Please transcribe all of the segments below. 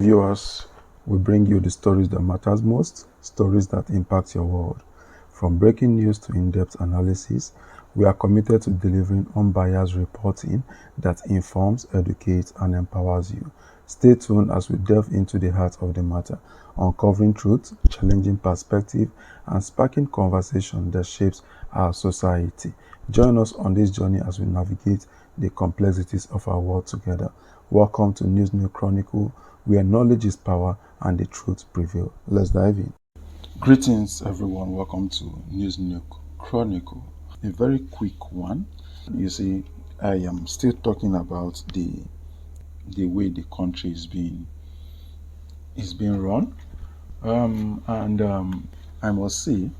Viewers, we bring you the stories that matters most, stories that impact your world. From breaking news to in-depth analysis, we are committed to delivering unbiased reporting that informs, educates, and empowers you. Stay tuned as we delve into the heart of the matter, uncovering truth, challenging perspective, and sparking conversation that shapes our society. Join us on this journey as we navigate the complexities of our world together. Welcome to News New Chronicle, where knowledge is power and the truth prevail. Let's dive in. Greetings, everyone. Welcome to News New Chronicle. A very quick one. You see, I am still talking about the way the country is being run, and I must say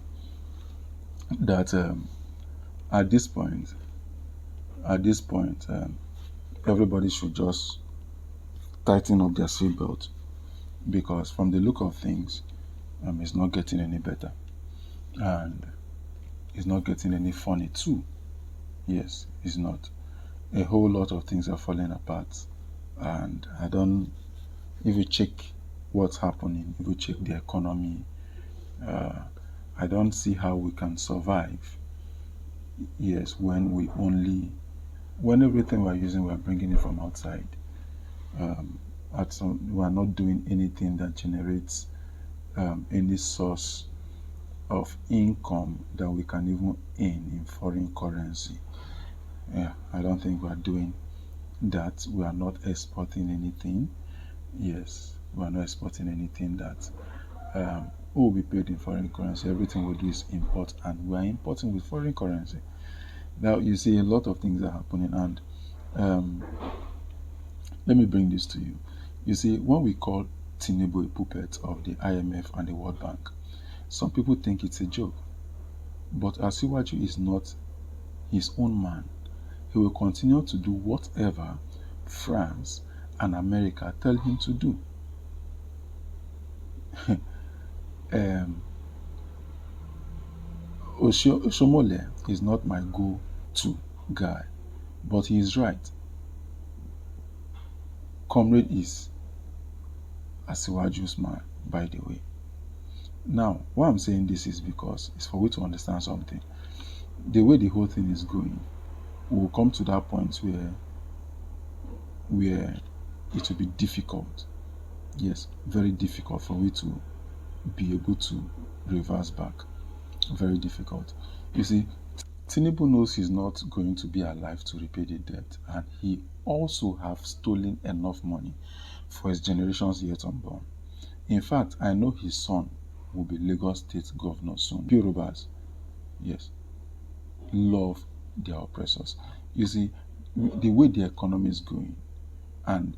that at this point, at this point, everybody should just tighten up their seatbelt because, from the look of things, it's not getting any better, and it's not getting any funny too. Yes, it's not. A whole lot of things are falling apart, and I don't. If you check what's happening, if you check the economy, uh, I don't see how we can survive. Yes, when everything we're using, we're bringing it from outside. Um, we're not doing anything that generates any source of income that we can even earn in foreign currency. Yeah, I don't think we're doing that. We are not exporting anything. Yes, we are not exporting anything that will be paid in foreign currency. Everything we do is import, and we are importing with foreign currency. Now, you see, a lot of things are happening, and um, let me bring this to you. You see, when we call Tinubu a puppet of the IMF and the World Bank, some people think it's a joke. But Asiwaju is not his own man. He will continue to do whatever France and America tell him to do. um, Oshomole is not my go-to guy, but he is right. Comrade is Asiwaju's man, by the way. Now, why I'm saying this is because it's for we to understand something. The way the whole thing is going, we will come to that point where it will be difficult. Yes, very difficult for we to be able to reverse back. Very difficult. You see, Tinubu knows he's not going to be alive to repay the debt, and he also have stolen enough money for his generations yet unborn. In fact, I know his son will be Lagos State Governor soon. Yorubas, yes, love their oppressors. You see, the way the economy is going, and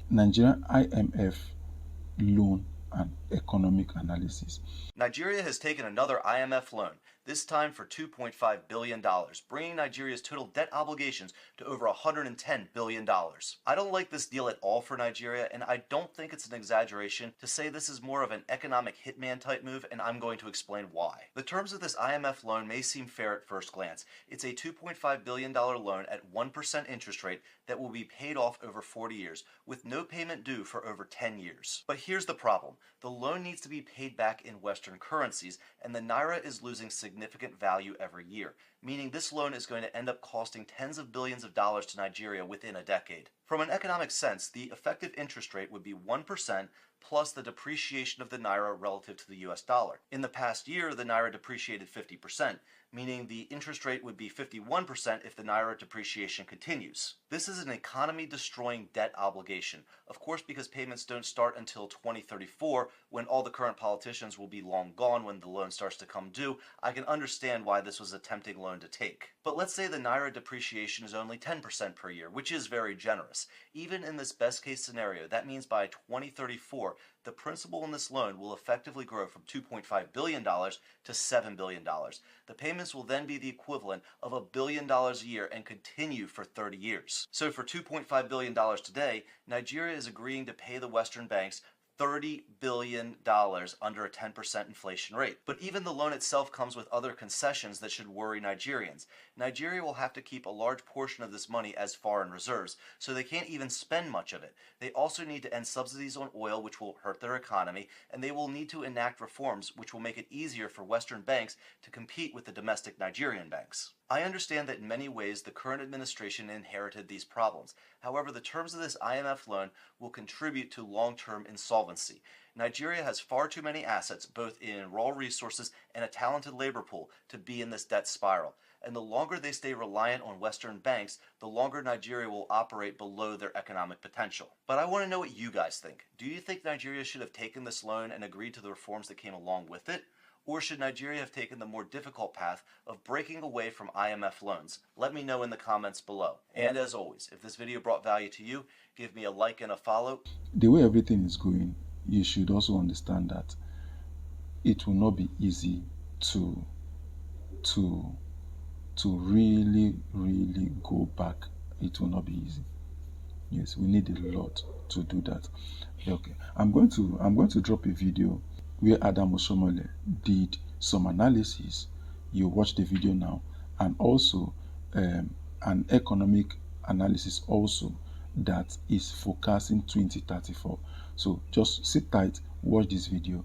Nigerian IMF loan and economic analysis. Nigeria has taken another IMF loan, this time for $2.5 billion, bringing Nigeria's total debt obligations to over $110 billion. I don't like this deal at all for Nigeria, and I don't think it's an exaggeration to say this is more of an economic hitman type move, and I'm going to explain why. The terms of this IMF loan may seem fair at first glance. It's a $2.5 billion loan at 1% interest rate that will be paid off over 40 years, with no payment due for over 10 years. But here's the problem. The loan needs to be paid back in Western currencies, and the Naira is losing significant value every year, meaning this loan is going to end up costing tens of billions of dollars to Nigeria within a decade. From an economic sense, the effective interest rate would be 1% plus the depreciation of the Naira relative to the US dollar. In the past year, the Naira depreciated 50%, meaning the interest rate would be 51% if the Naira depreciation continues. This is an economy-destroying debt obligation, of course because payments don't start until 2034, when all the current politicians will be long gone when the loan starts to come due. I can understand why this was a tempting loan to take. But let's say the Naira depreciation is only 10% per year, which is very generous. Even in this best-case scenario, that means by 2034, the principal in this loan will effectively grow from $2.5 billion to $7 billion. The payments will then be the equivalent of $1 billion a year and continue for 30 years. So for $2.5 billion today, Nigeria is agreeing to pay the Western banks $30 billion under a 10% inflation rate. But even the loan itself comes with other concessions that should worry Nigerians. Nigeria will have to keep a large portion of this money as foreign reserves, so they can't even spend much of it. They also need to end subsidies on oil, which will hurt their economy, and they will need to enact reforms which will make it easier for Western banks to compete with the domestic Nigerian banks. I understand that in many ways the current administration inherited these problems. However, the terms of this IMF loan will contribute to long-term insolvency. Nigeria has far too many assets, both in raw resources and a talented labor pool, to be in this debt spiral. And the longer they stay reliant on Western banks, the longer Nigeria will operate below their economic potential. But I want to know what you guys think. Do you think Nigeria should have taken this loan and agreed to the reforms that came along with it? Or should Nigeria have taken the more difficult path of breaking away from IMF loans? Let me know in the comments below. And as always, if this video brought value to you, give me a like and a follow. The way everything is going, you should also understand that it will not be easy to really go back. It will not be easy. Yes, we need a lot to do that. Okay, I'm going to drop a video where Adam Osomole did some analysis. You watch the video now, and also an economic analysis also that is forecasting 2034. So just sit tight, watch this video,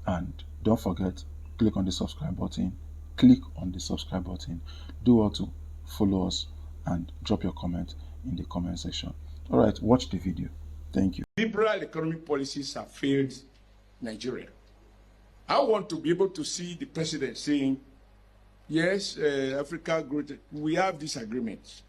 and don't forget, click on the subscribe button. Click on the subscribe button. Do all to follow us and drop your comment in the comment section. All right, watch the video. Thank you. Liberal economic policies have failed Nigeria. I want to be able to see the president saying, yes, Africa growth, we have disagreements,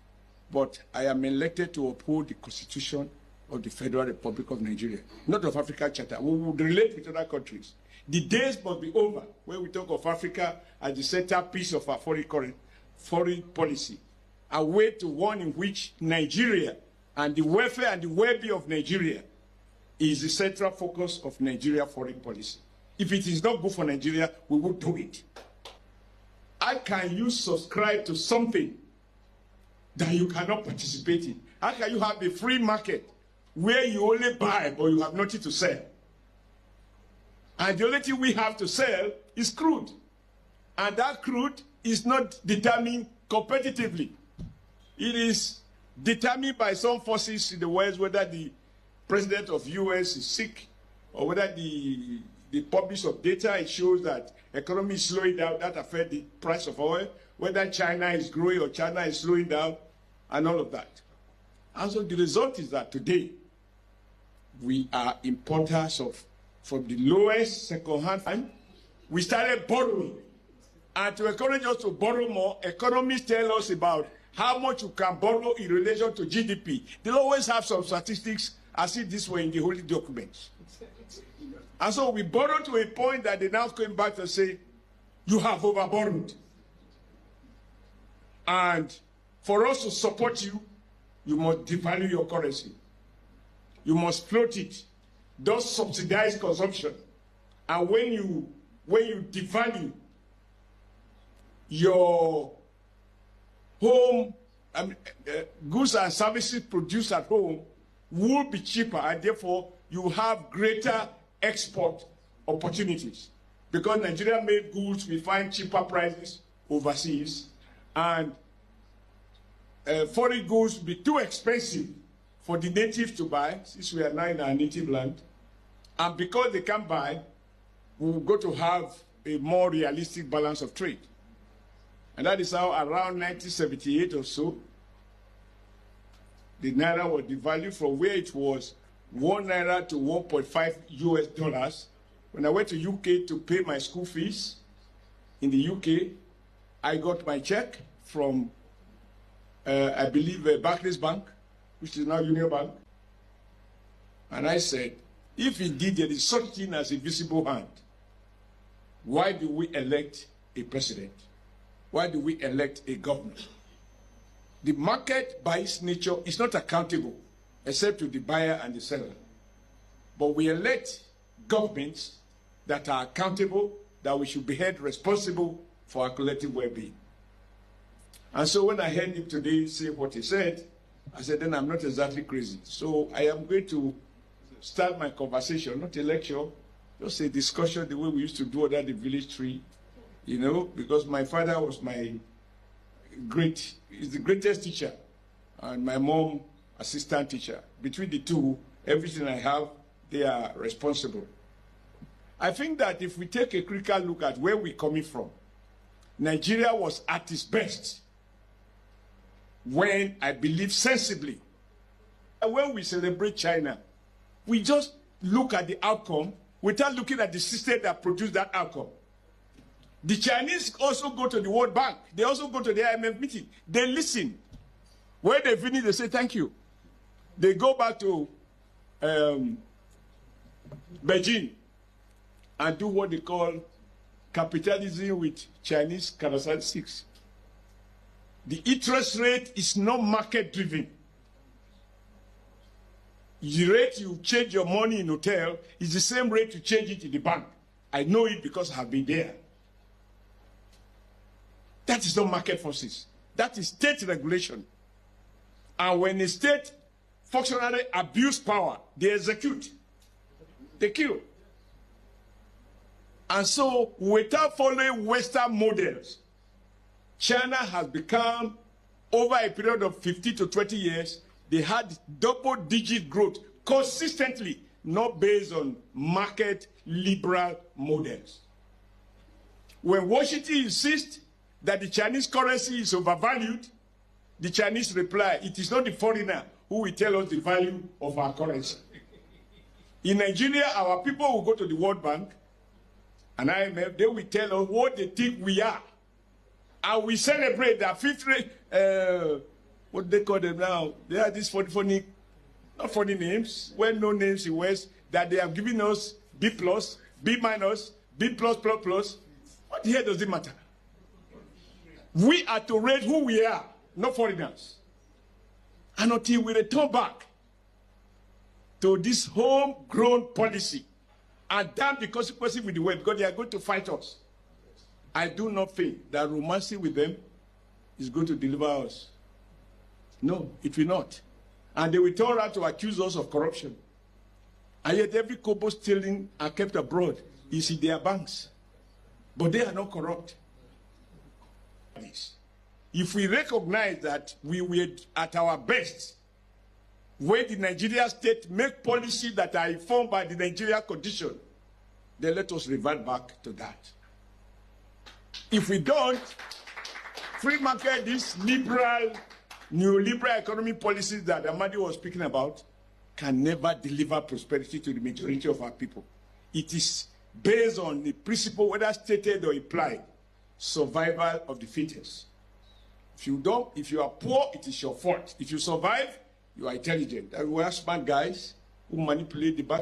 but I am elected to uphold the Constitution of the Federal Republic of Nigeria, not of Africa Charter. We would relate with other countries. The days must be over when we talk of Africa as the centerpiece of our foreign policy, a way to one in which Nigeria and the welfare and the well-being of Nigeria is the central focus of Nigeria foreign policy. If it is not good for Nigeria, we will do it. How can you subscribe to something that you cannot participate in? How can you have a free market where you only buy but you have nothing to sell? And the only thing we have to sell is crude. And that crude is not determined competitively. It is determined by some forces in the West, whether the president of the US is sick or whether the publish of data, it shows that economy is slowing down, that affects the price of oil, whether China is growing or China is slowing down, and all of that. And so the result is that today, we are importers of, from the lowest second-hand time, we started borrowing. And to encourage us to borrow more, economists tell us about how much you can borrow in relation to GDP. They always have some statistics as if this were in the holy documents. And so we borrowed to a point that they now came back to say, you have overborrowed. And for us to support you, you must devalue your currency. You must float it. Thus subsidize consumption. And when you devalue your home, goods and services produced at home will be cheaper, and therefore you have greater export opportunities. Because Nigeria made goods, we find cheaper prices overseas, and foreign goods will be too expensive for the natives to buy, since we are now in our native land. And because they can't buy, we've got to have a more realistic balance of trade. And that is how around 1978 or so, the Naira was devalued from where it was 1 Naira to 1.5 US dollars. When I went to UK to pay my school fees in the UK, I got my check from, I believe, Barclays Bank, which is now Union Bank. And I said, if indeed there is such thing as a visible hand, why do we elect a president? Why do we elect a governor? The market, by its nature, is not accountable, except to the buyer and the seller. But we elect governments that are accountable, that we should be held responsible for our collective well-being. And so when I heard him today say what he said, I said, then I'm not exactly crazy. So I am going to start my conversation, not a lecture, just a discussion the way we used to do under the village tree, you know, because my father was is the greatest teacher, and my mom, assistant teacher. Between the two, everything I have, they are responsible. I think that if we take a critical look at where we're coming from, Nigeria was at its best when, I believe sensibly, when we celebrate China, we just look at the outcome without looking at the system that produced that outcome. The Chinese also go to the World Bank. They also go to the IMF meeting. They listen. When they finish, they say thank you. They go back to Beijing and do what they call capitalism with Chinese characteristics. The interest rate is not market-driven. The rate you change your money in hotel is the same rate you change it in the bank. I know it because I have been there. That is not market forces. That is state regulation. And when a state functionally abuse power, they execute. They kill. And so, without following Western models, China has become, over a period of 15 to 20 years, they had double-digit growth consistently, not based on market liberal models. When Washington insists that the Chinese currency is overvalued, the Chinese reply, it is not the foreigner who will tell us the value of our currency. In Nigeria, our people will go to the World Bank and IMF, they will tell us what they think we are. And we celebrate that fifth rate, what they call them now, they have these funny, not funny names, well-known names in West, that they have given us B+, B-, B+++. What the hell does it matter? We are to rate who we are, not foreigners. And until we return back to this homegrown policy and damn the consequences with the world, because they are going to fight us, I do not think that romancing with them is going to deliver us. No, it will not. And they will turn around to accuse us of corruption. And yet every kobo stealing are kept abroad is in their banks. But they are not corrupt. If we recognize that we were at our best when the Nigerian state make policies that are informed by the Nigerian condition, then let us revert back to that. If we don't, free market, these liberal, neoliberal economic policies that Amadi was speaking about, can never deliver prosperity to the majority of our people. It is based on the principle, whether stated or implied, survival of the fittest. If you are poor, it is your fault. If you survive, you are intelligent. And we are smart guys who manipulate the back.